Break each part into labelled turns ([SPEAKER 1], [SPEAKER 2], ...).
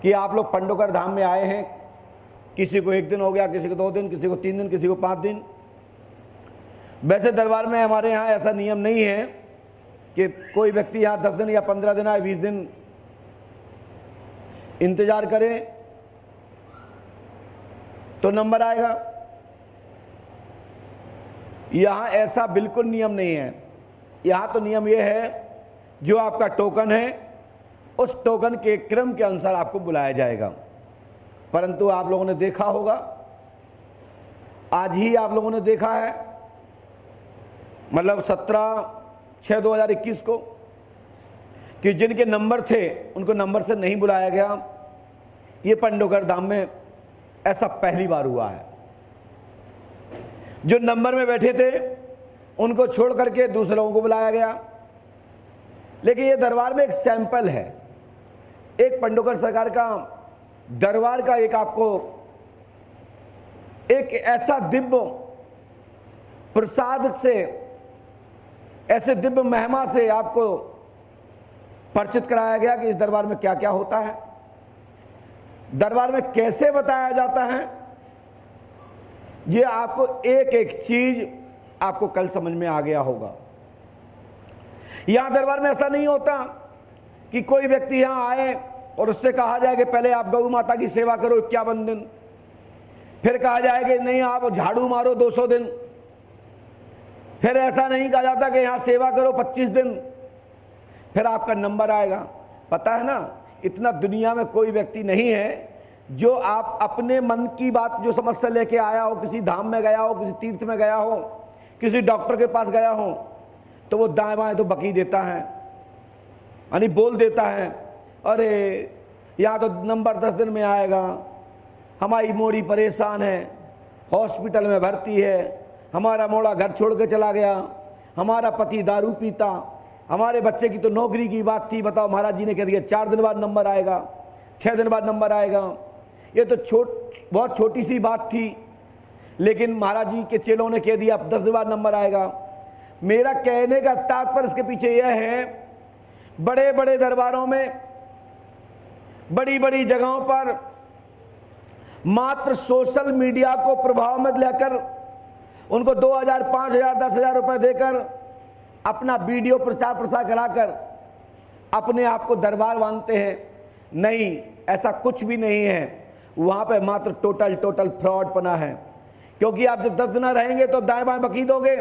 [SPEAKER 1] कि आप लोग पंडोकर धाम में आए हैं, किसी को 1 दिन हो गया, किसी को 2 दिन, किसी को 3 दिन, किसी को 5 दिन। वैसे दरबार में हमारे यहाँ ऐसा नियम नहीं है कि कोई व्यक्ति यहाँ 10 दिन या 15 दिन आए, 20 दिन इंतजार करे तो नंबर आएगा। यहाँ ऐसा बिल्कुल नियम नहीं है। यहाँ तो नियम यह है, जो आपका टोकन है उस टोकन के क्रम के अनुसार आपको बुलाया जाएगा। परंतु आप लोगों ने देखा होगा, आज ही आप लोगों ने देखा है, मतलब 17/6/2021 को, कि जिनके नंबर थे उनको नंबर से नहीं बुलाया गया। ये पंडोकर धाम में ऐसा पहली बार हुआ है। जो नंबर में बैठे थे उनको छोड़ करके दूसरे लोगों को बुलाया गया। लेकिन ये दरबार में एक सैंपल है, एक पंडोकर सरकार का दरबार का एक आपको एक ऐसा दिव्य प्रसाद से, ऐसे दिव्य महिमा से आपको परिचित कराया गया कि इस दरबार में क्या क्या होता है, दरबार में कैसे बताया जाता है। ये आपको एक एक चीज आपको कल समझ में आ गया होगा। यहां दरबार में ऐसा नहीं होता कि कोई व्यक्ति यहां आए और उससे कहा जाए कि पहले आप गौ माता की सेवा करो 51 दिन, फिर कहा जाए कि नहीं आप झाड़ू मारो 200 दिन, फिर ऐसा नहीं कहा जाता कि यहां सेवा करो 25 दिन, फिर आपका नंबर आएगा। पता है ना, इतना दुनिया में कोई व्यक्ति नहीं है जो आप अपने मन की बात, जो समस्या लेके आया हो, किसी धाम में गया हो, किसी तीर्थ में गया हो, किसी डॉक्टर के पास गया हो, तो वो दाएं बाएं तो बकी देता है, यानी बोल देता है, अरे यहाँ तो नंबर 10 दिन में आएगा, हमारी मोड़ी परेशान है, हॉस्पिटल में भर्ती है, हमारा मोड़ा घर छोड़ के चला गया, हमारा पति दारू पीता, हमारे बच्चे की तो नौकरी की बात थी, बताओ महाराज जी ने कह दिया 4 दिन बाद नंबर आएगा, 6 दिन बाद नंबर आएगा। ये तो बहुत छोटी सी बात थी, लेकिन महाराज जी के चेलों ने कह दिया 10 दिन बाद नंबर आएगा। मेरा कहने का तात्पर्य इसके पीछे यह है, बड़े बड़े दरबारों में, बड़ी बड़ी जगहों पर मात्र सोशल मीडिया को प्रभाव में लेकर उनको 2000, 5000, 10,000 रुपए देकर अपना वीडियो प्रचार प्रसार कराकर अपने आप को दरबार मानते हैं। नहीं, ऐसा कुछ भी नहीं है। वहां पे मात्र टोटल फ्रॉड पना है। क्योंकि आप जब 10 दिन रहेंगे तो दाएं बाएं बकी दोगे,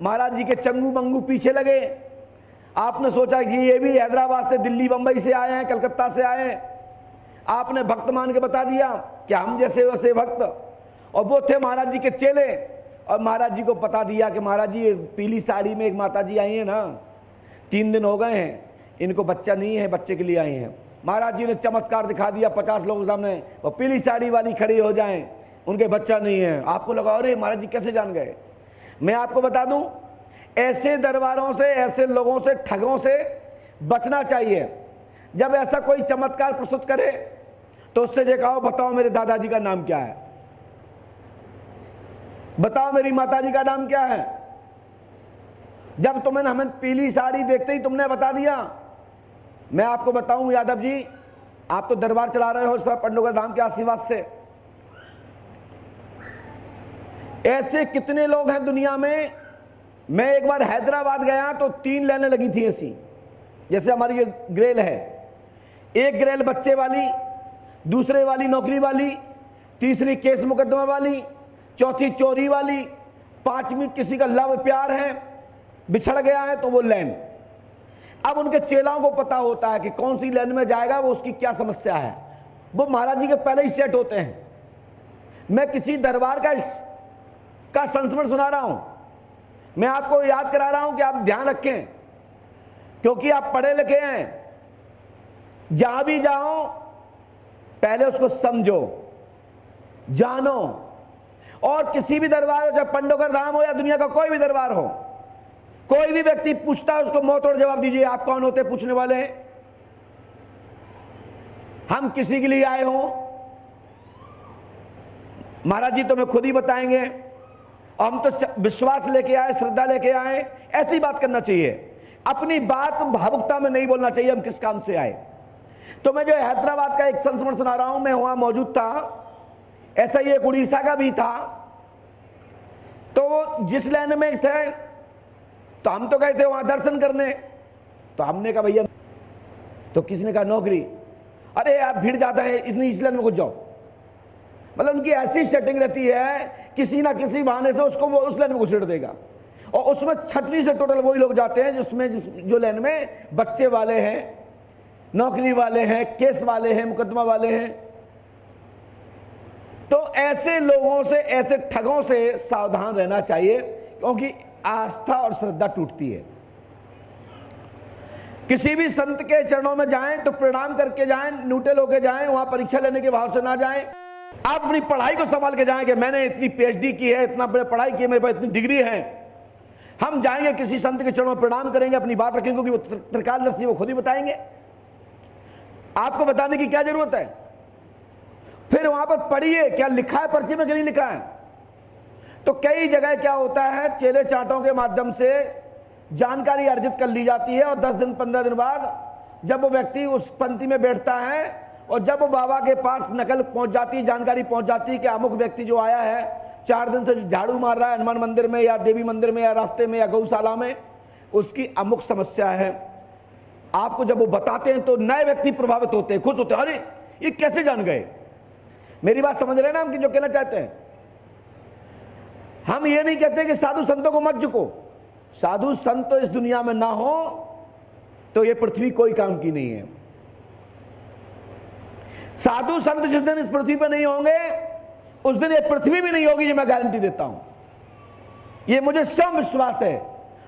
[SPEAKER 1] महाराज जी के चंगू मंगू पीछे लगे। आपने सोचा कि ये भी हैदराबाद से, दिल्ली, बंबई से आए हैं, कलकत्ता से आए हैं, आपने भक्त मान के बता दिया कि हम जैसे वैसे भक्त, और वो थे महाराज जी के चेले। और महाराज जी को बता दिया कि महाराज जी पीली साड़ी में एक माता जी आई हैं ना, 3 दिन हो गए हैं, इनको बच्चा नहीं है, बच्चे के लिए आई हैं। महाराज जी ने चमत्कार दिखा दिया 50 लोगों के सामने, वो पीली साड़ी वाली खड़ी हो जाएं, उनके बच्चा नहीं है। आपको लगा अरे महाराज जी कैसे जान गए। मैं आपको बता दूं, ऐसे दरबारों से, ऐसे लोगों से, ठगों से बचना चाहिए। जब ऐसा कोई चमत्कार प्रस्तुत करे तो उससे ये कहो, बताओ मेरे दादाजी का नाम क्या है, बताओ मेरी माताजी का नाम क्या है। जब तुमने हमें पीली साड़ी देखते ही तुमने बता दिया। मैं आपको बताऊं यादव जी, आप तो दरबार चला रहे हो सब पंडोकर धाम के आशीर्वाद से। ऐसे कितने लोग हैं दुनिया में। मैं एक बार हैदराबाद गया तो 3 लाइनें लगी थी ऐसी, जैसे हमारी ये ग्रेल है, एक ग्रेल बच्चे वाली, दूसरे वाली नौकरी वाली, तीसरी केस मुकदमा वाली, चौथी चोरी वाली, 5वीं किसी का लव प्यार है, बिछड़ गया है तो वो लाइन। अब उनके चेलाओं को पता होता है कि कौन सी लाइन में जाएगा, वो उसकी क्या समस्या है, वो महाराज जी के पहले ही सेट होते हैं। मैं किसी दरबार का संस्मरण सुना रहा हूं, मैं आपको याद करा रहा हूं कि आप ध्यान रखें, क्योंकि आप पढ़े लिखे हैं। जहां भी जाओ पहले उसको समझो, जानो। और किसी भी दरबार हो, चाहे पंडोकर धाम हो या दुनिया का कोई भी दरबार हो, कोई भी व्यक्ति पूछता है उसको मुंह तोड़ जवाब दीजिए। आप कौन होते पूछने वाले? हम किसी के लिए आए हो? महाराज जी तुम्हें खुद ही बताएंगे। हम तो विश्वास लेके आए, श्रद्धा लेके आए, ऐसी बात करना चाहिए। अपनी बात भावुकता में नहीं बोलना चाहिए हम किस काम से आए। तो मैं जो हैदराबाद का एक संस्मरण सुना रहा हूं, मैं वहां मौजूद था, ऐसा ही एक उड़ीसा का भी था। तो वो जिस लाइन में थे, तो हम तो गए थे वहां दर्शन करने, तो हमने कहा भैया, तो किसी ने कहा नौकरी, अरे यार भीड़ जाता है, इसने इस लाइन में घुस जाओ। मतलब उनकी ऐसी सेटिंग रहती है, किसी ना किसी बहाने से उसको वो उस लाइन में घुसेड़ देगा। और उसमें 6वीं से टोटल वही लोग जाते हैं जिसमें जो लाइन में बच्चे वाले हैं, नौकरी वाले हैं, केस वाले हैं, मुकदमा वाले हैं। तो ऐसे लोगों से, ऐसे ठगों से सावधान रहना चाहिए, क्योंकि आस्था और श्रद्धा टूटती है। किसी भी संत के चरणों में जाएं तो प्रणाम करके जाएं, न्यूट्रल होके जाएं, वहां परीक्षा लेने के भाव से ना जाएं। आप अपनी पढ़ाई को संभाल के जाएं कि मैंने इतनी पीएचडी की है, इतना पढ़ाई की है, मेरे पास इतनी डिग्री है। हम जाएंगे किसी संत के चरणों में प्रणाम करेंगे, अपनी बात रखेंगे, क्योंकि वो त्रिकालदर्शी, वो खुद ही बताएंगे, आपको बताने की क्या जरूरत है। फिर वहां पर पढ़िए क्या लिखा है पर्ची में, क्या नहीं लिखा है। तो कई जगह क्या होता है, चेले चाटों के माध्यम से जानकारी अर्जित कर ली जाती है, और 10 दिन 15 दिन बाद जब वो व्यक्ति उस पंक्ति में बैठता है, और जब वो बाबा के पास नकल पहुंच जाती है, जानकारी पहुंच जाती है कि अमुक व्यक्ति जो आया है 4 दिन से झाड़ू मार रहा है हनुमान मंदिर में या देवी मंदिर में या रास्ते में या गौशाला में, उसकी अमुक समस्या है। आपको जब वो बताते हैं तो नए व्यक्ति प्रभावित होते हैं, खुश होते हैं, अरे ये कैसे जान गए। मेरी बात समझ रहे हैं ना हम, कि जो कहना चाहते हैं। हम ये नहीं कहते कि साधु संतों को मत झुको, साधु संत तो इस दुनिया में ना हो तो ये पृथ्वी कोई काम की नहीं है। साधु संत जिस दिन इस पृथ्वी पर नहीं होंगे, उस दिन ये पृथ्वी भी नहीं होगी, ये मैं गारंटी देता हूं। ये मुझे स्वयं विश्वास है।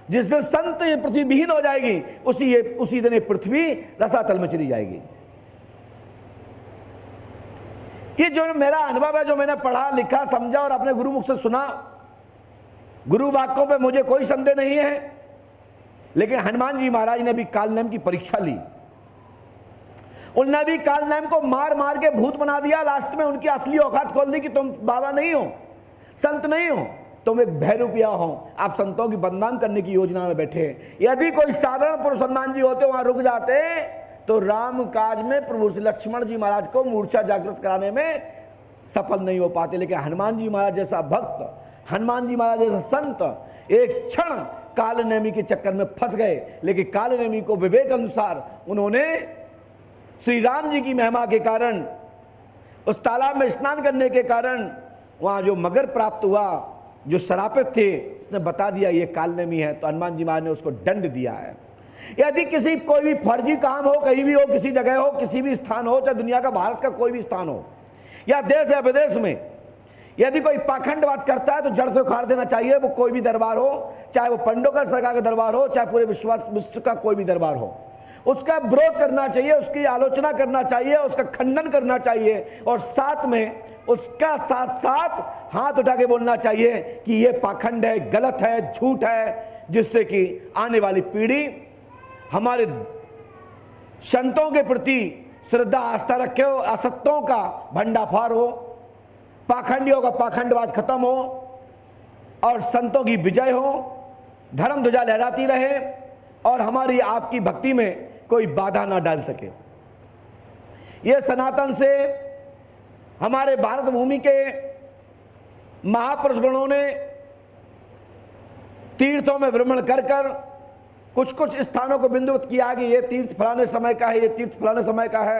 [SPEAKER 1] जिस दिन संत ये पृथ्वी विहीन हो जाएगी, उसी दिन ये पृथ्वी रसातल में चली जाएगी। ये जो मेरा अनुभव है, जो मैंने पढ़ा लिखा समझा और अपने गुरुमुख से सुना, गुरु वाक्यों पे मुझे कोई संदेह नहीं है। लेकिन हनुमान जी महाराज ने भी काल नेम की परीक्षा ली। उन्होंने भी काल नेम को मार मार के भूत बना दिया। लास्ट में उनकी असली औकात खोल दी कि तुम बाबा नहीं हो, संत नहीं हो, तुम एक भैरूपिया हो, आप संतों की बदनाम करने की योजना में बैठे हैं। यदि कोई साधारण पुरुष हनुमान जी होते, वहां रुक जाते, तो राम काज में प्रभु श्री लक्ष्मण जी महाराज को मूर्छा जागृत कराने में सफल नहीं हो पाते। लेकिन हनुमान जी महाराज जैसा भक्त, हनुमान जी महाराज जैसा संत एक क्षण काल नेमी के चक्कर में फंस गए। लेकिन काल नेमी को विवेक अनुसार उन्होंने श्री राम जी की महिमा के कारण, उस तालाब में स्नान करने के कारण वहां जो मगर प्राप्त हुआ, जो शरापित थे, उसने बता दिया ये काल नेमी है। तो हनुमान जी महाराज ने उसको दंड दिया है। यदि किसी कोई भी फर्जी काम हो, कहीं भी हो, किसी जगह हो, किसी भी स्थान हो, चाहे दुनिया का, भारत का कोई भी स्थान हो या देश या विदेश में, यदि कोई पाखंडवाद करता है तो जड़ से उखाड़ देना चाहिए। वो कोई भी दरबार हो, चाहे वो पंडोकर सरकार का दरबार हो, चाहे पूरे विश्व का कोई भी दरबार हो, उसका विरोध करना चाहिए, उसकी आलोचना करना चाहिए, उसका खंडन करना चाहिए, और साथ में उसका साथ साथ हाथ उठा के बोलना चाहिए कि ये पाखंड है, गलत है, झूठ है, जिससे कि आने वाली पीढ़ी हमारे संतों के प्रति श्रद्धा आस्था रखे हो, असत्यों का भंडाफार हो, पाखंडियों का पाखंडवाद खत्म हो और संतों की विजय हो, धर्म ध्वजा लहराती रहे और हमारी आपकी भक्ति में कोई बाधा ना डाल सके। ये सनातन से हमारे भारत भूमि के महापुरुषगणों ने तीर्थों में भ्रमण कर कर कुछ कुछ स्थानों को बिंदुवत किया कि ये तीर्थ फलाने समय का है, ये तीर्थ फलाने समय का है।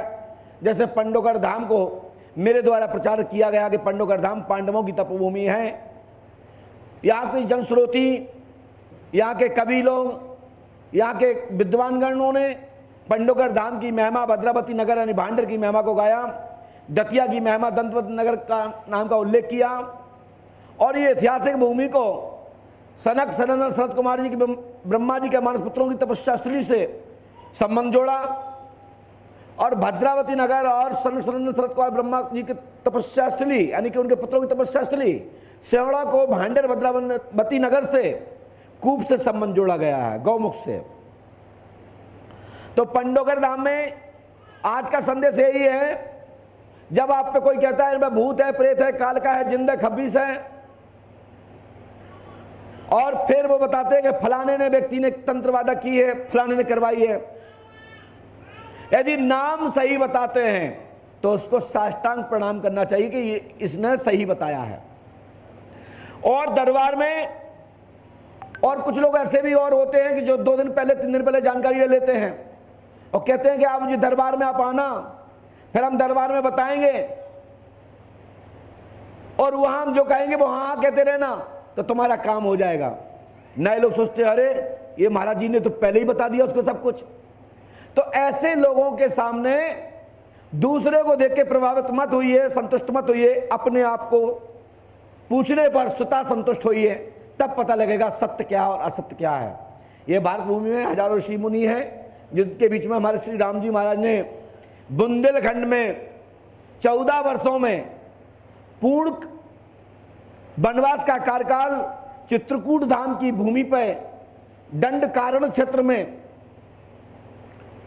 [SPEAKER 1] जैसे पंडोकर धाम को मेरे द्वारा प्रचार किया गया कि पंडोकर धाम पांडवों की तपोभूमि है। यहाँ की जनश्रोती, यहाँ के कवि लोग, यहाँ के विद्वानगणों ने पंडोकर धाम की महिमा, भद्रावती नगर यानी भांडर की महिमा को गाया, दतिया की महिमा, दंतवती नगर का नाम का उल्लेख किया, और ये ऐतिहासिक भूमि को सनक सनंदन शरत कुमार जी की, ब्रह्मा जी के मानस पुत्रों की तपस्या स्थली से संबंध जोड़ा, और भद्रावती नगर और सनक सनंदन शरत कुमार ब्रह्मा जी की तपस्या स्थली यानी कि उनके पुत्रों की तपस्या स्थली सेवड़ा को भांडर भद्रावती नगर से कूप से संबंध जोड़ा गया है, गौमुख से। तो पंडोकर धाम में आज का संदेश यही है, जब आप पे कोई कहता है भूत है, प्रेत है, काल का है, जिंदा खबीस है, और फिर वो बताते हैं कि फलाने ने व्यक्ति ने तंत्रवादा की है, फलाने ने करवाई है, यदि नाम सही बताते हैं तो उसको साष्टांग प्रणाम करना चाहिए कि ये इसने सही बताया है। और दरबार में और कुछ लोग ऐसे भी और होते हैं कि जो 2 दिन पहले 3 दिन पहले जानकारी ले लेते हैं और कहते हैं कि आप मुझे दरबार में आप आना, फिर हम दरबार में बताएंगे और वहां हम जो कहेंगे वो हाँ कहते रहना तो तुम्हारा काम हो जाएगा। नए लोग सोचते हैं अरे ये महाराज जी ने तो पहले ही बता दिया उसको सब कुछ। तो ऐसे लोगों के सामने दूसरे को देख के प्रभावित मत होइए, संतुष्ट मत होइए, अपने आप को पूछने पर स्वतः संतुष्ट होइए, तब पता लगेगा सत्य क्या और असत्य क्या है। ये भारत भूमि में हजारों ऋषि मुनि हैं जिनके बीच में हमारे श्री राम जी महाराज ने बुंदेलखंड में 14 वर्षों में पूर्ण वनवास का कार्यकाल चित्रकूट धाम की भूमि पर दंड कारण क्षेत्र में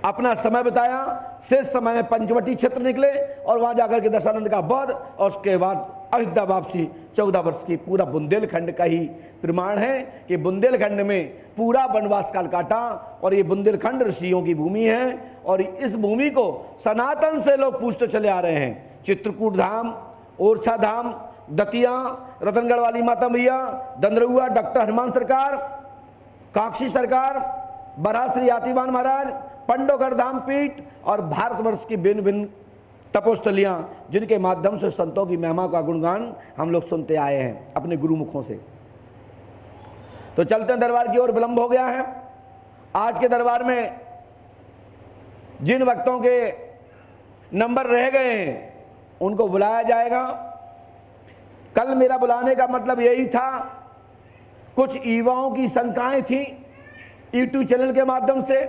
[SPEAKER 1] अपना समय बिताया। शेष समय में पंचवटी क्षेत्र निकले और वहां जाकर के दशानंद का वध और उसके बाद अयोध्या वापसी 14 वर्ष की। पूरा बुंदेलखंड का ही प्रमाण है कि बुंदेलखंड में पूरा वनवास काल काटा और ये बुंदेलखंड ऋषियों की भूमि है और इस भूमि को सनातन से लोग पूछते चले आ रहे हैं। चित्रकूट धाम, ओरछा धाम, दतिया, रतनगढ़ वाली माता मैया, दंदरुआ डॉक्टर हनुमान सरकार, काक्षी सरकार, बराश्री यातिवान महाराज, पंडोगर धाम पीठ और भारतवर्ष की भिन्न भिन्न तपोस्थलियां जिनके माध्यम से संतों की महिमा का गुणगान हम लोग सुनते आए हैं अपने गुरुमुखों से। तो चलते हैं दरबार की ओर, विलंब हो गया है। आज के दरबार में जिन भक्तों के नंबर रह गए हैं उनको बुलाया जाएगा। कल मेरा बुलाने का मतलब यही था, कुछ युवाओं की शंकाएं थी यूट्यूब चैनल के माध्यम से,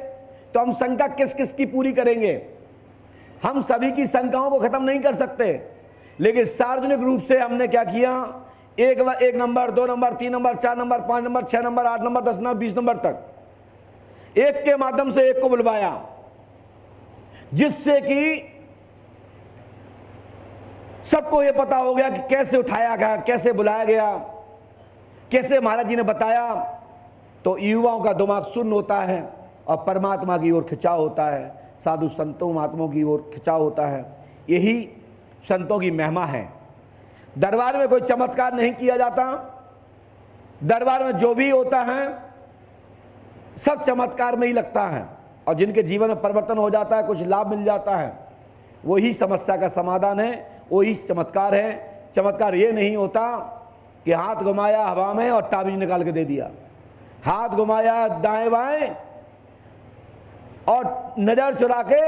[SPEAKER 1] तो हम शंका किस किस की पूरी करेंगे। हम सभी की शंकाओं को खत्म नहीं कर सकते, लेकिन सार्वजनिक रूप से हमने क्या किया, एक number, 2 number, 3 number, 4 number, 5 number, 6 number, 8 number, 10 number, 20 number तक एक के माध्यम से एक को बुलवाया, जिससे कि सबको यह पता हो गया कि कैसे उठाया गया, कैसे बुलाया गया, कैसे महाराज जी ने बताया। तो युवाओं का दिमाग शून्य होता है और परमात्मा की ओर खिंचाव होता है, साधु संतों महात्माओं की ओर खिंचाव होता है। यही संतों की महिमा है। दरबार में कोई चमत्कार नहीं किया जाता। दरबार में जो भी होता है सब चमत्कार में ही लगता है और जिनके जीवन में परिवर्तन हो जाता है, कुछ लाभ मिल जाता है, वही समस्या का समाधान है, वही चमत्कार है। चमत्कार ये नहीं होता कि हाथ घुमाया हवा में और ताबीज निकाल के दे दिया, हाथ घुमाया दाएं बाएं और नजर चुरा के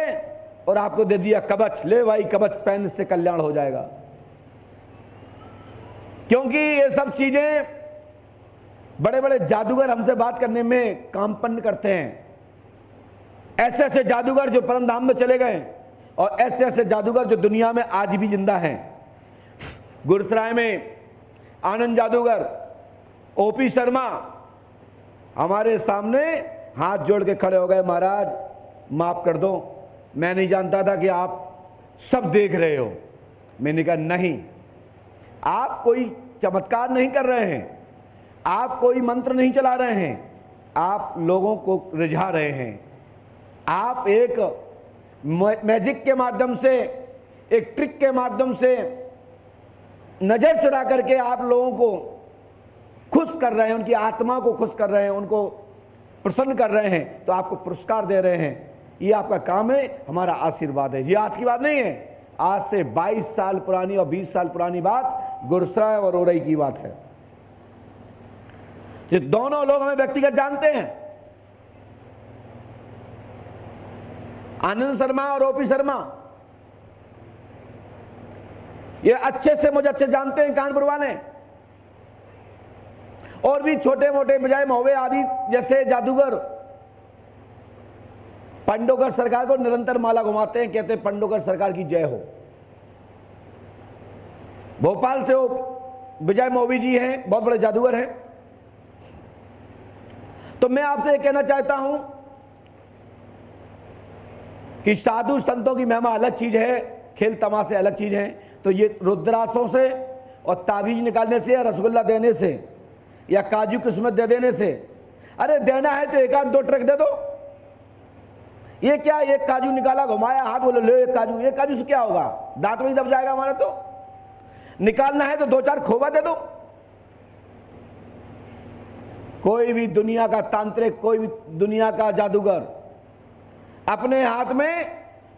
[SPEAKER 1] और आपको दे दिया कवच, ले भाई कवच पहन से कल्याण हो जाएगा। क्योंकि ये सब चीजें बड़े बड़े जादूगर हमसे बात करने में कामपन्न करते हैं। ऐसे ऐसे जादूगर जो परम धाम में चले गए और ऐसे ऐसे जादूगर जो दुनिया में आज भी जिंदा हैं। गुरुसराय में आनंद जादूगर ओपी शर्मा हमारे सामने हाथ जोड़ के खड़े हो गए, महाराज माफ कर दो, मैं नहीं जानता था कि आप सब देख रहे हो। मैंने कहा नहीं, आप कोई चमत्कार नहीं कर रहे हैं, आप कोई मंत्र नहीं चला रहे हैं, आप लोगों को रिझा रहे हैं। आप एक मैजिक के माध्यम से, एक ट्रिक के माध्यम से नजर चुरा करके आप लोगों को खुश कर रहे हैं, उनकी आत्मा को खुश कर रहे हैं, उनको प्रसन्न कर रहे हैं, तो आपको पुरस्कार दे रहे हैं। ये आपका काम है, हमारा आशीर्वाद है। ये आज की बात नहीं है, आज से 22 साल पुरानी और 20 साल पुरानी बात गुरुसराय और ओरई की बात है। ये दोनों लोग हमें व्यक्तिगत जानते हैं, आनंद शर्मा और ओपी शर्मा। ये अच्छे से मुझे अच्छे जानते हैं कानपुर वाले, और भी छोटे मोटे बजाय महोबे आदि जैसे जादूगर पंडोकर सरकार को निरंतर माला घुमाते हैं, कहते हैं पंडोकर सरकार की जय हो। भोपाल से विजय मौवी जी हैं, बहुत बड़े जादूगर हैं। तो मैं आपसे ये कहना चाहता हूं कि साधु संतों की महिमा अलग चीज है, खेल तमाशे अलग चीज है। तो ये रुद्रासों से और ताबीज निकालने से या रसगुल्ला देने से या काजू किस्मत दे देने से, अरे देना है तो 1 आध 2 ट्रक दे दो, ये क्या, एक काजू निकाला, घुमाया हाथ, बोले ले एक काजू से क्या होगा, दांत में ही दब जाएगा हमारे। तो निकालना है तो 2-4 खोवा दे दो। कोई भी दुनिया का तांत्रिक, कोई भी दुनिया का जादूगर अपने हाथ में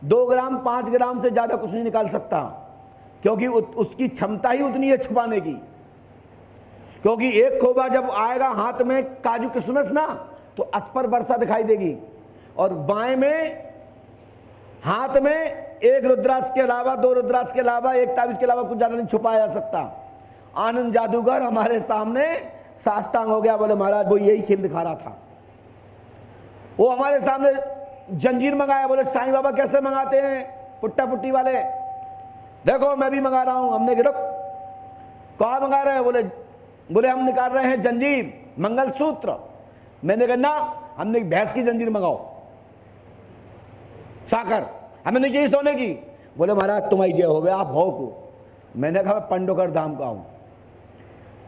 [SPEAKER 1] 2 ग्राम 5 ग्राम से ज्यादा कुछ नहीं निकाल सकता, क्योंकि उसकी क्षमता ही उतनी है छुपाने की। क्योंकि एक खोबा जब आएगा हाथ में काजू किशमिश ना, तो अथ पर वर्षा दिखाई देगी, और बाएं में हाथ में एक रुद्राक्ष के अलावा, 2 रुद्राक्ष के अलावा, एक ताबीज के अलावा कुछ ज्यादा नहीं छुपाया जा सकता। आनंद जादूगर हमारे सामने साष्टांग हो गया, बोले महाराज वो यही खेल दिखा रहा था। वो हमारे सामने जंजीर मंगाया, बोले साईं बाबा कैसे मंगाते हैं पुट्टा पुट्टी वाले, देखो मैं भी मंगा रहा हूं। हमने गिरो कहा मंगा रहे हैं, बोले हम निकाल रहे हैं जंजीर, मंगलसूत्र। मैंने कहा ना, हमने भैंस की जंजीर मंगाओ, साकर हमें नहीं चाहिए सोने की। बोले महाराज तुम्हारी जय हो, आप हो को। मैंने कहा मैं पंडोकर धाम का हूं।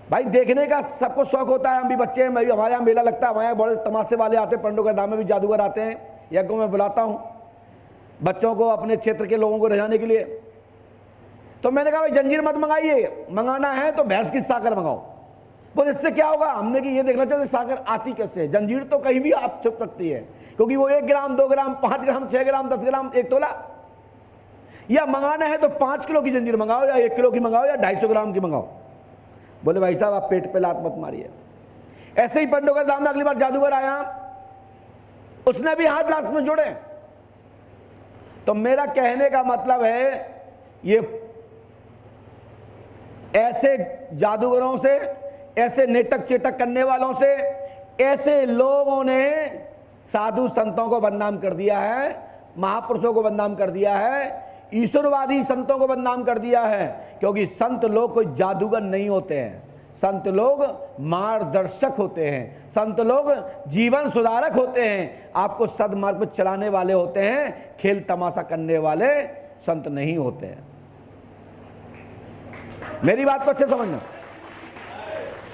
[SPEAKER 1] भाई देखने का सबको शौक होता है, हम भी बच्चे हैं, मैं भी, हमारे यहाँ मेला लगता है, हमारे यहाँ बड़े तमाशे वाले आते हैं, पंडोकर धाम में भी जादूगर आते हैं, यज्ञों में बुलाता हूँ बच्चों को, अपने क्षेत्र के लोगों को रिझाने के लिए। तो मैंने कहा भाई जंजीर मत मंगाइए, मंगाना है तो भैंस की साकर मंगाओ। बोले इससे क्या होगा, हमने कि ये देखना चाहिए साकर आती कैसे है। जंजीर तो कहीं भी आप छुप सकती है, क्योंकि वो 1 ग्राम 2 ग्राम 5 ग्राम 6 ग्राम 10 ग्राम 1 तोला, या मंगाना है तो 5 किलो की जंजीर मंगाओ, या 1 किलो की मंगाओ, या 250 ग्राम की मंगाओ। बोले भाई साहब आप पेट पे लात मत मारिए। ऐसे ही पंडोकर धाम में अगली बार जादूगर आया, उसने भी हाथ लास्ट में जोड़े। तो मेरा कहने का मतलब है, ये ऐसे जादूगरों से, ऐसे नेटक चेटक करने वालों से, ऐसे लोगों ने साधु संतों को बदनाम कर दिया है, महापुरुषों को बदनाम कर दिया है, ईश्वरवादी संतों को बदनाम कर दिया है। क्योंकि संत लोग कोई जादूगर नहीं होते हैं, संत लोग मार्गदर्शक होते हैं, संत लोग जीवन सुधारक होते हैं, आपको सदमार्ग पर चलाने वाले होते हैं, खेल तमाशा करने वाले संत नहीं होते हैं। मेरी बात को अच्छे समझना।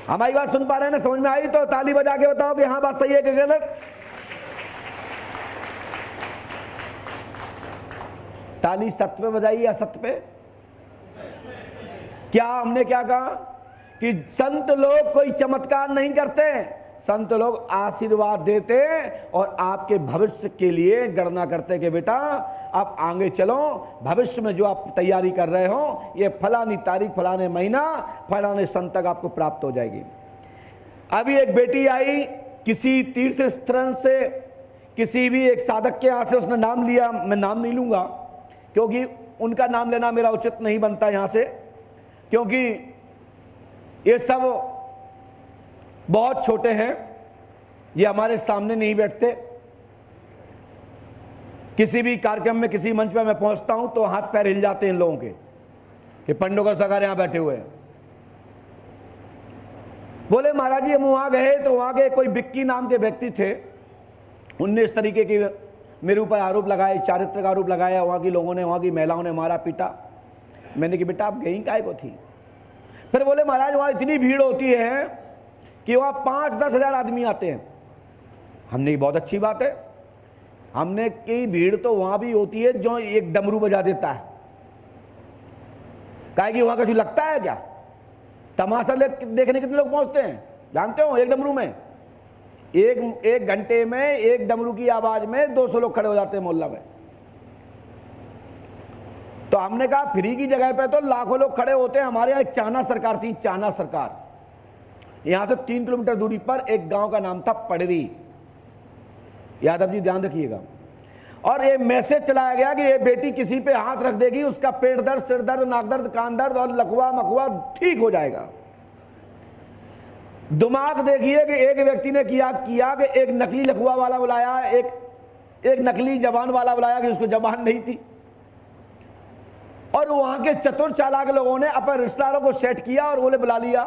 [SPEAKER 1] हमारी बात सुन पा रहे हैं ना, समझ में आई तो ताली बजा के बताओ कि हाँ बात सही है कि गलत। ताली सत्य पे बजाइए या सत्य पे। क्या हमने क्या कहा कि संत लोग कोई चमत्कार नहीं करते, संत लोग आशीर्वाद देते और आपके भविष्य के लिए गणना करते कि बेटा आप आगे चलो, भविष्य में जो आप तैयारी कर रहे हो ये फलानी तारीख फलाने महीना फलाने सन तक आपको प्राप्त हो जाएगी। अभी एक बेटी आई किसी तीर्थ स्थल से, किसी भी एक साधक के यहाँ से उसने नाम लिया, मैं नाम नहीं लूंगा क्योंकि उनका नाम लेना मेरा उचित नहीं बनता यहाँ से, क्योंकि ये सब बहुत छोटे हैं, ये हमारे सामने नहीं बैठते। किसी भी कार्यक्रम में किसी मंच पर मैं पहुंचता हूं तो हाथ पैर हिल जाते हैं इन लोगों के कि पंडोकर सरकार यहां बैठे हुए हैं। बोले महाराज जी हम वहां गए तो वहां के कोई बिक्की नाम के व्यक्ति थे, उनने इस तरीके की मेरे ऊपर आरोप लगाए, चारित्र का आरोप लगाया, वहां की लोगों ने, वहां की महिलाओं ने मारा पीटा। मैंने कि बेटा आप गई काहे को थी? फिर बोले महाराज वहां इतनी भीड़ होती है कि वहां 5-10 हजार आदमी आते हैं। हमने बहुत अच्छी बात है, हमने की भीड़ तो वहां भी होती है जो एक डमरू बजा देता है, काहे कि वहां कुछ लगता है क्या? तमाशा देखने कितने लोग पहुंचते हैं जानते हो? एक डमरू में एक घंटे में एक डमरू की आवाज में 200 लोग खड़े हो जाते हैं मोहल्ला में। तो हमने कहा फ्री की जगह पे तो लाखों लोग खड़े होते हैं। हमारे यहाँ एक चाना सरकार थी, चाना सरकार, यहां से 3 किलोमीटर दूरी पर एक गांव का नाम था पड़री, यादव जी ध्यान रखिएगा। और ये मैसेज चलाया गया कि ये बेटी किसी पे हाथ रख देगी उसका पेट दर्द, सिर दर्द, नाक दर्द, कान दर्द और लकवा मकवा ठीक हो जाएगा। दिमाग देखिए कि एक व्यक्ति ने किया कि एक नकली लकवा वाला बुलाया, एक नकली जबान वाला बुलाया कि उसको जबान नहीं थी, और वहां के चतुर चालाक लोगों ने अपने रिश्तेदारों को सेट किया और बोले बुला लिया।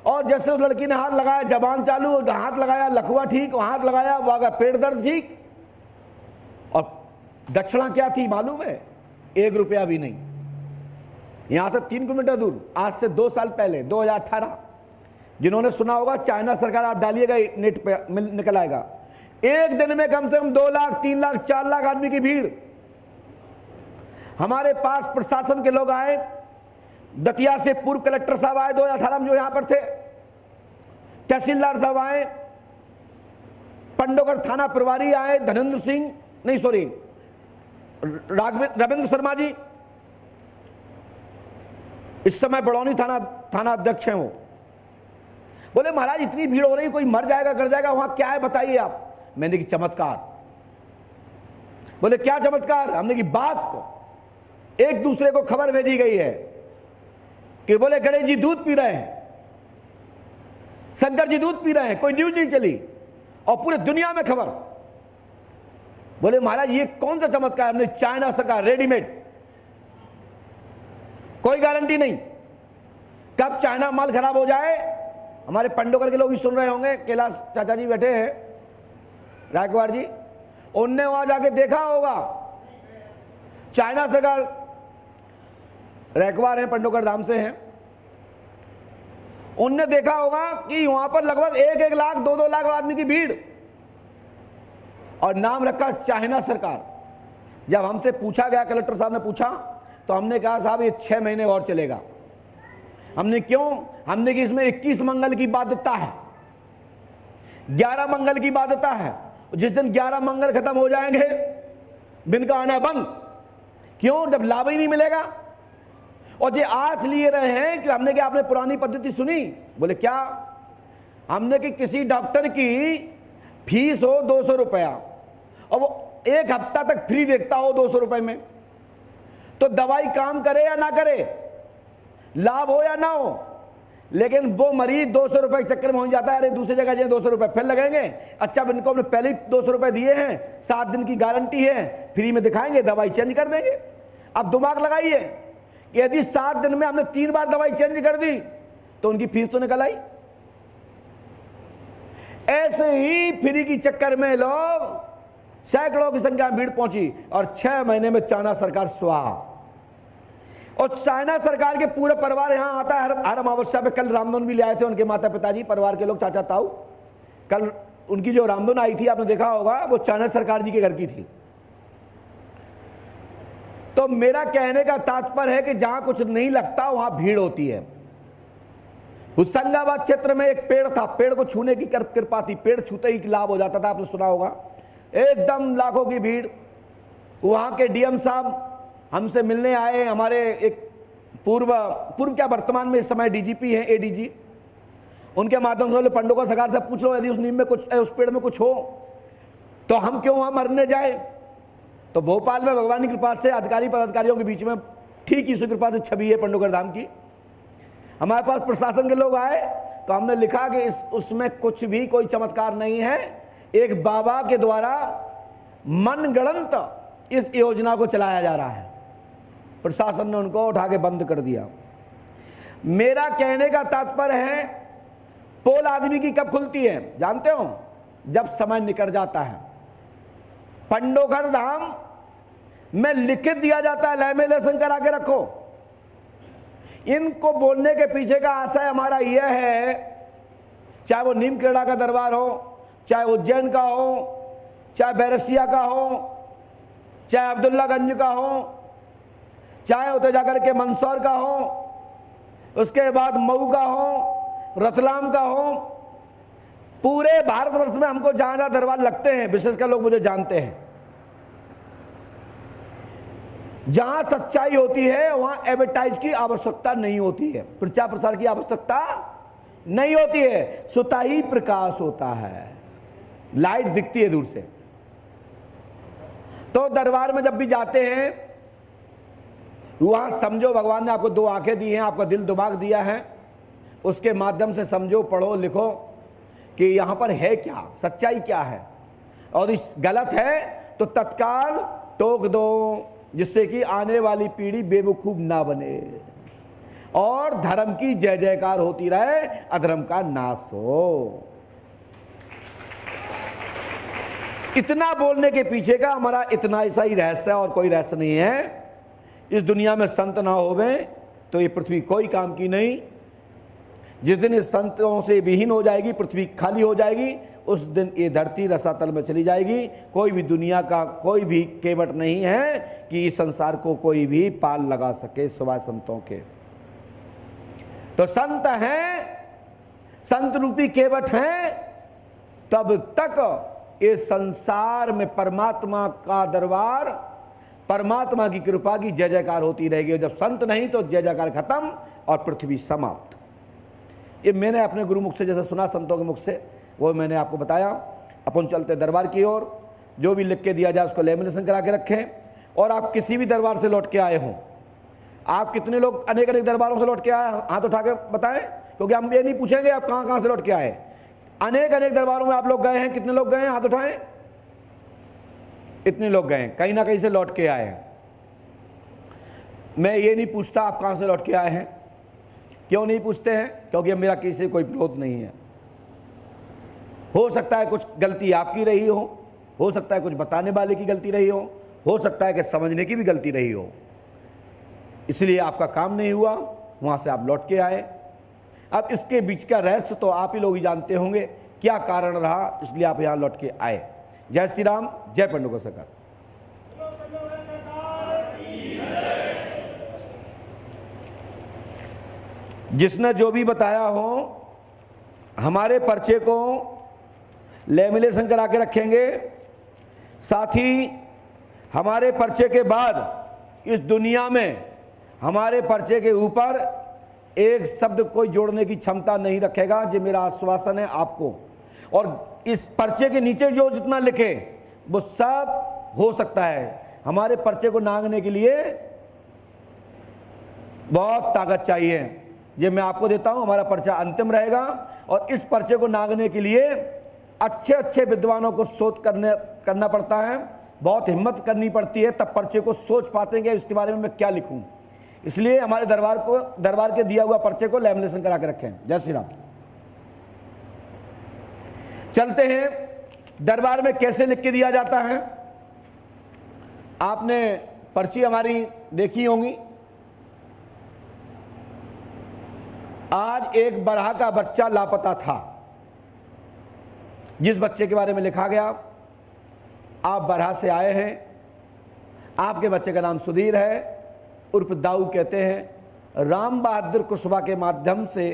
[SPEAKER 1] और जैसे उस लड़की ने हाथ लगाया जबान चालू, हाथ लगाया लकवा ठीक, हाथ लगाया वहां पेट दर्द ठीक। और दक्षिणा क्या थी मालूम है? 1 रुपया भी नहीं। यहां से 3 किलोमीटर दूर, आज से 2 साल पहले 2018, जिन्होंने सुना होगा चाइना सरकार, आप डालिएगा नेट पे निकल आएगा, एक दिन में कम से कम 2 लाख 3 लाख 4 लाख आदमी की भीड़। हमारे पास प्रशासन के लोग आए, दतिया से पूर्व कलेक्टर साहब आए 2018 में जो यहां पर थे, तहसीलदार साहब आए, पंडोगर थाना प्रभारी आए, धनेंद्र सिंह नहीं सॉरी रविंद्र शर्मा जी, इस समय बड़ौनी थाना अध्यक्ष हैं वो। बोले महाराज इतनी भीड़ हो रही, कोई मर जाएगा कर जाएगा, वहां क्या है बताइए आप। मैंने की चमत्कार। बोले क्या चमत्कार? हमने की बात को एक दूसरे को खबर भेजी गई है कि बोले गणेश जी दूध पी रहे हैं, शंकर जी दूध पी रहे हैं, कोई न्यूज नहीं चली और पूरे दुनिया में खबर। बोले महाराज ये कौन सा चमत्कार? हमने चाइना सरकार रेडीमेड, कोई गारंटी नहीं कब चाइना माल खराब हो जाए। हमारे पंडोकर के लोग भी सुन रहे होंगे, कैलाश चाचा जी बैठे हैं, रायकवाड़ जी, उनने वहां जाके देखा होगा। चाइना सरकार, रायकवाड़ है, पंडोकर धाम से हैं, उनने देखा होगा कि वहां पर लगभग 1-1 लाख 2-2 लाख आदमी की भीड़ और नाम रखा चाइना सरकार। जब हमसे पूछा गया, कलेक्टर साहब ने पूछा, तो हमने कहा साहब ये 6 महीने और चलेगा। हमने क्यों? हमने कि इसमें 21 मंगल की बाध्यता है, 11 मंगल की बाध्यता है। जिस दिन 11 मंगल खत्म हो जाएंगे बिन का आना बंद। क्यों? जब लाभ ही नहीं मिलेगा। और ये आज लिए रहे हैं कि हमने क्या आपने पुरानी पद्धति सुनी? बोले क्या? हमने कि किसी डॉक्टर की फीस हो 200 रुपया और वो 1 हफ्ता तक फ्री देखता हो 200 रुपए में, तो दवाई काम करे या ना करे, लाभ हो या ना हो, लेकिन वो मरीज 200 रुपए के चक्कर में हो जाता है। अरे दूसरी जगह जाए 200 रुपए फिर लगेंगे, अच्छा इनको हमने पहले ही 200 रुपए दिए हैं, 7 दिन की गारंटी है, फ्री में दिखाएंगे, दवाई चेंज कर देंगे। अब दिमाग लगाइए कि यदि 7 दिन में हमने 3 बार दवाई चेंज कर दी तो उनकी फीस तो निकल आई। ऐसे ही फ्री की चक्कर में लोग सैकड़ों की संख्या में भीड़ पहुंची और 6 महीने में चाइना सरकार स्वाहा। और चाइना सरकार के पूरे परिवार यहां आता है हर अमावस्या पे। कल रामधुन भी ले आए थे उनके माता पिताजी, परिवार के लोग, चाचा ताऊ। कल उनकी जो रामधुन आई थी आपने देखा होगा, वो चाइना सरकार जी के घर की थी। तो मेरा कहने का तात्पर्य है कि जहां कुछ नहीं लगता वहां भीड़ होती है। होशंगाबाद क्षेत्र में एक पेड़ था, पेड़ को छूने की कृपा थी, पेड़ छूते ही लाभ हो जाता था, आपने सुना होगा। एकदम लाखों की भीड़। वहां के डीएम साहब हमसे मिलने आए, हमारे एक पूर्व क्या वर्तमान में इस समय डीजीपी हैं, एडीजी, उनके माध्यम से बोले पंडोकर सरकार से पूछ लो यदि उस नीम में कुछ, उस पेड़ में कुछ हो तो हम क्यों वहां मरने जाए। तो भोपाल में भगवान की कृपा से अधिकारी पदाधिकारियों के बीच में ठीक इसी कृपा से छवि है पंडोकर धाम की। हमारे पास प्रशासन के लोग आए तो हमने लिखा कि उसमें कुछ भी कोई चमत्कार नहीं है, एक बाबा के द्वारा मनगढ़ंत इस योजना को चलाया जा रहा है। प्रशासन ने उनको उठा के बंद कर दिया। मेरा कहने का तात्पर्य है, पोल आदमी की कब खुलती है जानते हो? जब समय निकट जाता है। पंडोकर धाम में लिखित दिया जाता है, लैमिनेशन करा के रखो। इनको बोलने के पीछे का आशय हमारा यह है, चाहे वो नीम केड़ा का दरबार हो, चाहे उज्जैन का हो, चाहे बैरसिया का हो, चाहे अब्दुल्लागंज का हो, चाहे उधर जाकर के मंदसौर का हो, उसके बाद मऊ का हो, रतलाम का हो, पूरे भारतवर्ष में हमको जहां जहां दरबार लगते हैं, विशेषकर लोग मुझे जानते हैं, जहां सच्चाई होती है वहां एडवर्टाइज की आवश्यकता नहीं होती है, प्रचार प्रसार की आवश्यकता नहीं होती है, स्वतः ही प्रकाश होता है, लाइट दिखती है दूर से। तो दरबार में जब भी जाते हैं वहां समझो भगवान ने आपको 2 आंखें दी हैं, आपका दिल दिमाग दिया है, उसके माध्यम से समझो, पढ़ो, लिखो कि यहां पर है क्या, सच्चाई क्या है, और इस गलत है तो तत्काल टोक दो, जिससे कि आने वाली पीढ़ी बेवकूफ ना बने और धर्म की जय जयकार होती रहे, अधर्म का नाश हो। इतना बोलने के पीछे का हमारा इतना ऐसा ही रहस्य है और कोई रहस्य नहीं है। इस दुनिया में संत ना होवे तो ये पृथ्वी कोई काम की नहीं। जिस दिन इस संतों से विहीन हो जाएगी, पृथ्वी खाली हो जाएगी, उस दिन ये धरती रसातल में चली जाएगी। कोई भी दुनिया का कोई भी केवट नहीं है कि इस संसार को कोई भी पाल लगा सके सिवाय संतों के। तो संत हैं, संत रूपी केवट हैं, तब तक इस संसार में परमात्मा का दरबार, परमात्मा की कृपा की जय जयकार होती रहेगी। जब संत नहीं तो जय जयकार खत्म और पृथ्वी समाप्त। ये मैंने अपने गुरु मुख से जैसे सुना, संतों के मुख से, वो मैंने आपको बताया। अपन चलते दरबार की ओर। जो भी लिख के दिया जाए उसको लेमिनेशन करा के रखें। और आप किसी भी दरबार से लौट के आए हों, आप कितने लोग अनेक अनेक दरबारों से लौट के आए, हाथ उठा के बताएं, क्योंकि हम ये नहीं पूछेंगे आप कहाँ कहाँ से लौट के आए। अनेक अनेक दरबारों में आप लोग गए हैं, कितने लोग गए हैं, हाथ उठाएं। इतने लोग गए, कहीं ना कहीं से लौट के आए हैं। मैं ये नहीं पूछता आप कहाँ से लौट के आए हैं। क्यों नहीं पूछते हैं? क्योंकि मेरा किसी से कोई विरोध नहीं है। हो सकता है कुछ गलती आपकी रही हो सकता है कुछ बताने वाले की गलती रही हो सकता है कि समझने की भी गलती रही हो, इसलिए आपका काम नहीं हुआ, वहाँ से आप लौट के आए। अब इसके बीच का रहस्य तो आप ही लोग ही जानते होंगे, क्या कारण रहा, इसलिए आप यहाँ लौट के आए। जय श्री राम, जय पंडुका सरकार। जिसने जो भी बताया हो, हमारे पर्चे को लेमिनेशन करा के रखेंगे। साथ ही हमारे पर्चे के बाद इस दुनिया में हमारे पर्चे के ऊपर एक शब्द कोई जोड़ने की क्षमता नहीं रखेगा। ये मेरा आश्वासन है आपको। और इस पर्चे के नीचे जो जितना लिखे वो सब हो सकता है। हमारे पर्चे को नांगने के लिए बहुत ताकत चाहिए। ये मैं आपको देता हूं। हमारा पर्चा अंतिम रहेगा और इस पर्चे को नांगने के लिए अच्छे अच्छे विद्वानों को शोध करना पड़ता है, बहुत हिम्मत करनी पड़ती है, तब पर्चे को सोच पाते हैं कि इसके बारे में मैं क्या लिखूं। इसलिए हमारे दरबार के दिया हुआ पर्चे को लैमिनेशन करा के रखें। जय श्री राम। चलते हैं दरबार में कैसे लिख के दिया जाता है। आपने पर्ची हमारी देखी होंगी। आज एक बरहा का बच्चा लापता था। जिस बच्चे के बारे में लिखा गया, आप बरहा से आए हैं, आपके बच्चे का नाम सुधीर है, उर्फ दाऊ कहते हैं। राम बहादुर कुशवाहा के माध्यम से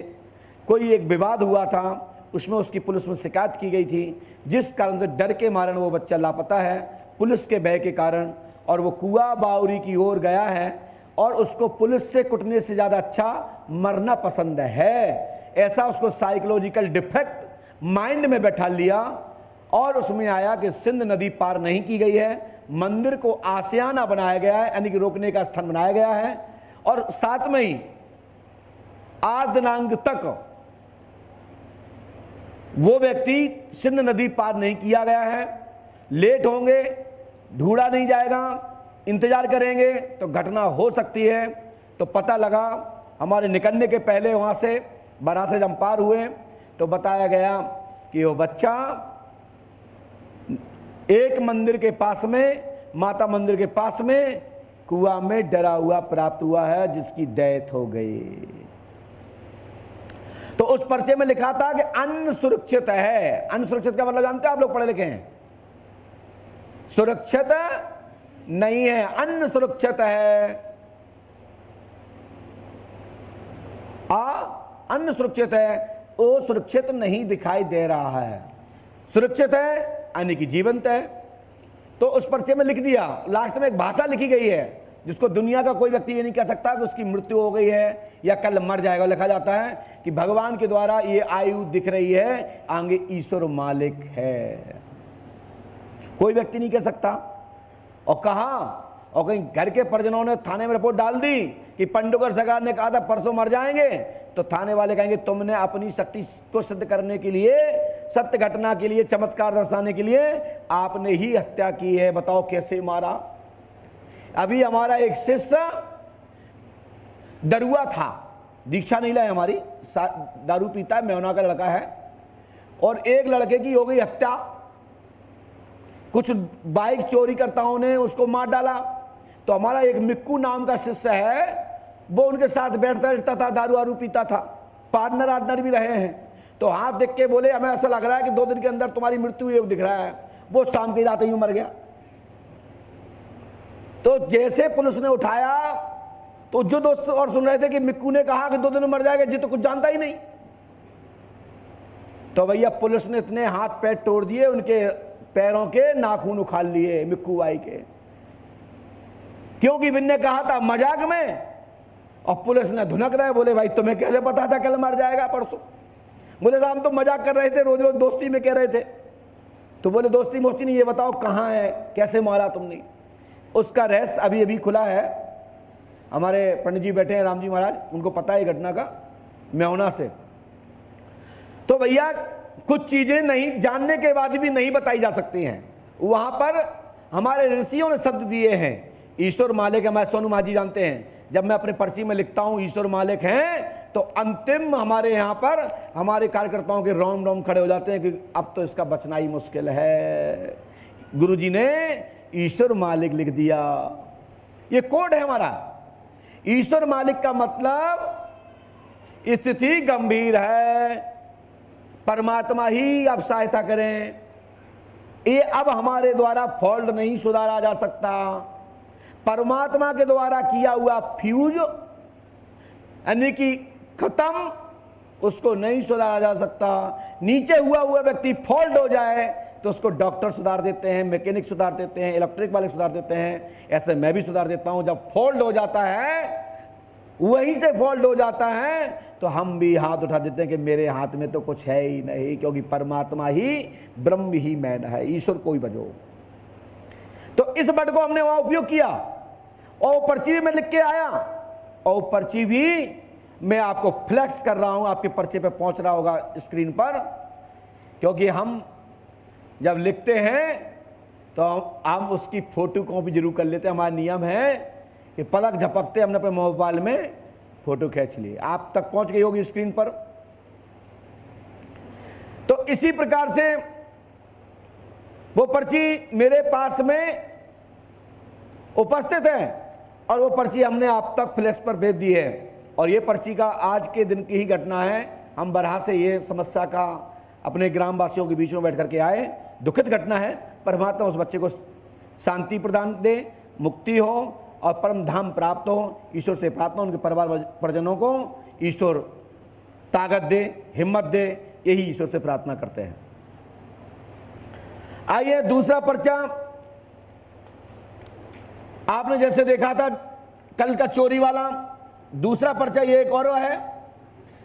[SPEAKER 1] कोई एक विवाद हुआ था, उसमें उसकी पुलिस में शिकायत की गई थी, जिस कारण से डर के मारण वो बच्चा लापता है पुलिस के भय के कारण। और वो कुआ बावरी की ओर गया है और उसको पुलिस से कुटने से ज़्यादा अच्छा मरना पसंद है। ऐसा उसको साइकोलॉजिकल डिफेक्ट माइंड में बैठा लिया और उसमें आया कि सिंध नदी पार नहीं की गई है, मंदिर को आसियाना बनाया गया है, यानी कि रोकने का स्थान बनाया गया है। और साथ में ही आज दिनांक तक वो व्यक्ति सिंध नदी पार नहीं किया गया है। लेट होंगे, ढूंढा नहीं जाएगा, इंतजार करेंगे तो घटना हो सकती है। तो पता लगा हमारे निकलने के पहले वहाँ से बरहा से जब पार हुए तो बताया गया कि वो बच्चा एक मंदिर के पास में, माता मंदिर के पास में कुआं में डरा हुआ प्राप्त हुआ है, जिसकी डेथ हो गई। तो उस पर्चे में लिखा था कि अन्न सुरक्षित है। अन्न सुरक्षित का मतलब जानते हैं आप लोग, पढ़े लिखे हैं। सुरक्षित नहीं है, अन्न सुरक्षित है। अन्न सुरक्षित है, वो सुरक्षित नहीं दिखाई दे रहा है। सुरक्षित है यानी कि जीवंत है। तो उस पर्चे में लिख दिया। लास्ट में एक भाषा लिखी गई है जिसको दुनिया का कोई व्यक्ति ये नहीं कह सकता कि उसकी मृत्यु हो गई है या कल मर जाएगा। लिखा जाता है कि भगवान के द्वारा ये आयु दिख रही है, आगे ईश्वर मालिक है। कोई व्यक्ति नहीं कह सकता। और कहा, और कहीं घर के परिजनों ने थाने में रिपोर्ट डाल दी कि पंडुकर सरकार ने कहा था परसों मर जाएंगे, तो थाने वाले कहेंगे तुमने अपनी शक्ति को सिद्ध करने के लिए, सत्य घटना के लिए, चमत्कार दर्शाने के लिए आपने ही हत्या की है। बताओ कैसे मारा। अभी हमारा एक शिष्य दरुआ था, दीक्षा नहीं लाए हमारी, दारू पीता है, मेहना का लड़का है, और एक लड़के की हो गई हत्या। कुछ बाइक चोरी करताओं ने उसको मार डाला। तो हमारा एक मिक्कू नाम का शिष्य है, वो उनके साथ बैठता रहता था, दारू वारू पीता था, पार्टनर भी रहे हैं। तो हाथ देख के बोले हमें ऐसा लग रहा है कि 2 दिन के अंदर तुम्हारी मृत्यु योग दिख रहा है। वो शाम की रात ही मर गया। तो जैसे पुलिस ने उठाया तो जो दोस्त और सुन रहे थे कि मिक्कू ने कहा कि 2 दिन में मर जाएगा, जी तो कुछ जानता ही नहीं। तो भैया पुलिस ने इतने हाथ पैर तोड़ दिए, उनके पैरों के नाखून उखाड़ लिए मिक्कू भाई के, क्योंकि बिन ने कहा था मजाक में, और पुलिस ने धुनक रहे। बोले भाई तुम्हें कैसे पता था कल मर जाएगा परसों? बोले साहब हम तो मजाक कर रहे थे, रोज रोज दोस्ती में कह रहे थे। तो बोले दोस्ती मोस्ती नहीं, ये बताओ कहाँ है, कैसे मारा तुमने? उसका रहस्य अभी अभी खुला है। हमारे पंडित जी बैठे हैं राम जी महाराज, उनको पता है घटना का, मेहुना से। तो भैया कुछ चीजें नहीं जानने के बाद भी नहीं बताई जा सकती हैं। वहां पर हमारे ऋषियों ने शब्द दिए हैं, ईश्वर मालिक है। मैं सोनू माझी जानते हैं, जब मैं अपने पर्ची में लिखता हूं ईश्वर मालिक हैं, तो अंतिम हमारे यहाँ पर हमारे कार्यकर्ताओं के रोम रोम खड़े हो जाते हैं कि अब तो इसका बचना ही मुश्किल है। गुरुजी ने ईश्वर मालिक लिख दिया। ये कोड है हमारा। ईश्वर मालिक का मतलब स्थिति गंभीर है, परमात्मा ही अब सहायता करें। ये अब हमारे द्वारा फॉल्ट नहीं सुधारा जा सकता। परमात्मा के द्वारा किया हुआ फ्यूज यानी कि खत्म, उसको नहीं सुधारा जा सकता। नीचे हुआ व्यक्ति फॉल्ट हो जाए तो उसको डॉक्टर सुधार देते हैं, मैकेनिक सुधार देते हैं, इलेक्ट्रिक वाले सुधार देते हैं। ऐसे मैं भी सुधार देता हूं। जब फॉल्ट हो जाता है, वहीं से फॉल्ट हो जाता है, तो हम भी हाथ उठा देते हैं कि मेरे हाथ में तो कुछ है ही नहीं, क्योंकि परमात्मा ही ब्रह्म ही मैन है, ईश्वर कोई बजो। तो इस वर्ड को हमने वहां उपयोग किया और पर्ची भी मैं लिख के आया, और पर्ची भी मैं आपको फ्लैक्स कर रहा हूं, आपके पर्चे पे पहुंच रहा होगा स्क्रीन पर। क्योंकि हम जब लिखते हैं तो हम उसकी फोटो कॉपी जरूर कर लेते हैं। हमारा नियम है कि पलक झपकते हमने अपने मोबाइल में फोटो खींच ली। आप तक पहुंच गई होगी स्क्रीन पर। तो इसी प्रकार से वो पर्ची मेरे पास में उपस्थित है और वो पर्ची हमने आप तक फ्लैक्स पर भेज दी है। और ये पर्ची का आज के दिन की ही घटना है। हम बरहा से ये समस्या का अपने ग्रामवासियों के बीच में बैठ करके आए। दुखित घटना है। परमात्मा उस बच्चे को शांति प्रदान दे, मुक्ति हो और परम धाम प्राप्त हो। ईश्वर से प्रार्थना, उनके परिवार परिजनों को ईश्वर ताकत दे, हिम्मत दे, यही ईश्वर से प्रार्थना करते हैं। आइए दूसरा पर्चा। आपने जैसे देखा था कल का चोरी वाला, दूसरा पर्चा ये एक और है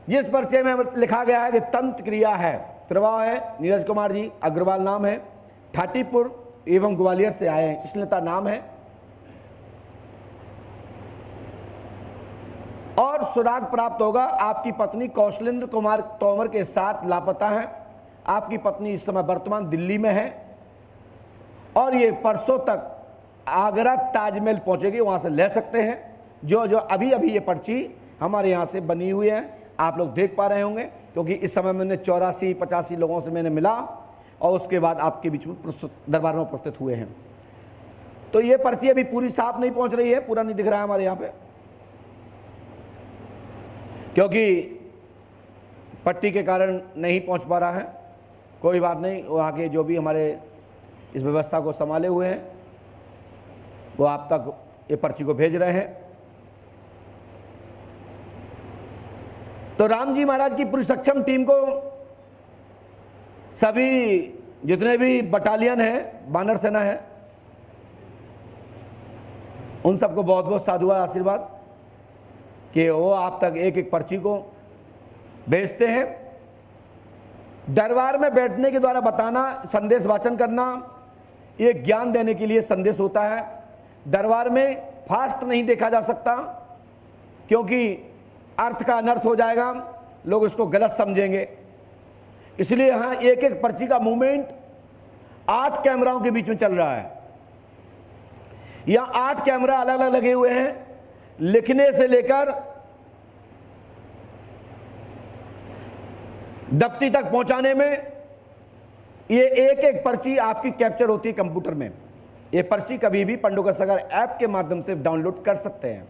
[SPEAKER 1] जिस पर्चे में लिखा गया है कि तंत्र क्रिया है। प्रभाव है नीरज कुमार जी, अग्रवाल नाम है, ठाटीपुर एवं ग्वालियर से आए हैं, स्नेता नाम है। और सुराग प्राप्त होगा। आपकी पत्नी कौशलेंद्र कुमार तोमर के साथ लापता है। आपकी पत्नी इस समय वर्तमान दिल्ली में है और ये परसों तक आगरा ताजमहल पहुंचेगी, वहां से ले सकते हैं। जो जो अभी अभी ये पर्ची हमारे यहाँ से बनी हुई है, आप लोग देख पा रहे होंगे, क्योंकि इस समय मैंने 84-85 लोगों से मैंने मिला और उसके बाद आपके बीच में दरबार में उपस्थित हुए हैं। तो ये पर्ची अभी पूरी साफ नहीं पहुंच रही है, पूरा नहीं दिख रहा है हमारे यहाँ पे, क्योंकि पट्टी के कारण नहीं पहुंच पा रहा है। कोई बात नहीं, वहाँ के जो भी हमारे इस व्यवस्था को संभाले हुए हैं वो आप तक ये पर्ची को भेज रहे हैं। तो राम जी महाराज की पूरी सक्षम टीम को, सभी जितने भी बटालियन है, बानर सेना है, उन सबको बहुत बहुत साधुवाद आशीर्वाद कि वो आप तक एक एक पर्ची को भेजते हैं। दरबार में बैठने के द्वारा बताना, संदेश वाचन करना, ये ज्ञान देने के लिए संदेश होता है। दरबार में फास्ट नहीं देखा जा सकता, क्योंकि अर्थ का अनर्थ हो जाएगा, लोग इसको गलत समझेंगे। इसलिए यहां एक एक पर्ची का मूवमेंट 8 कैमराओं के बीच में चल रहा है। यहां 8 कैमरा अलग अलग लगे हुए हैं। लिखने से लेकर दफ्ती तक पहुंचाने में ये एक एक पर्ची आपकी कैप्चर होती है कंप्यूटर में। ये पर्ची कभी भी पंडोकर सागर ऐप के माध्यम से डाउनलोड कर सकते हैं।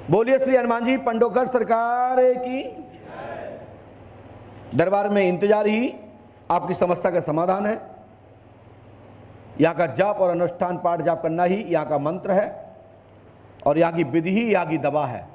[SPEAKER 1] बोलिए श्री हनुमान जी पंडोकर सरकार की। दरबार में इंतजार ही आपकी समस्या का समाधान है। यहाँ का जाप और अनुष्ठान पाठ जाप करना ही यहाँ का मंत्र है और यहाँ की विधि ही यहाँ की दवा है।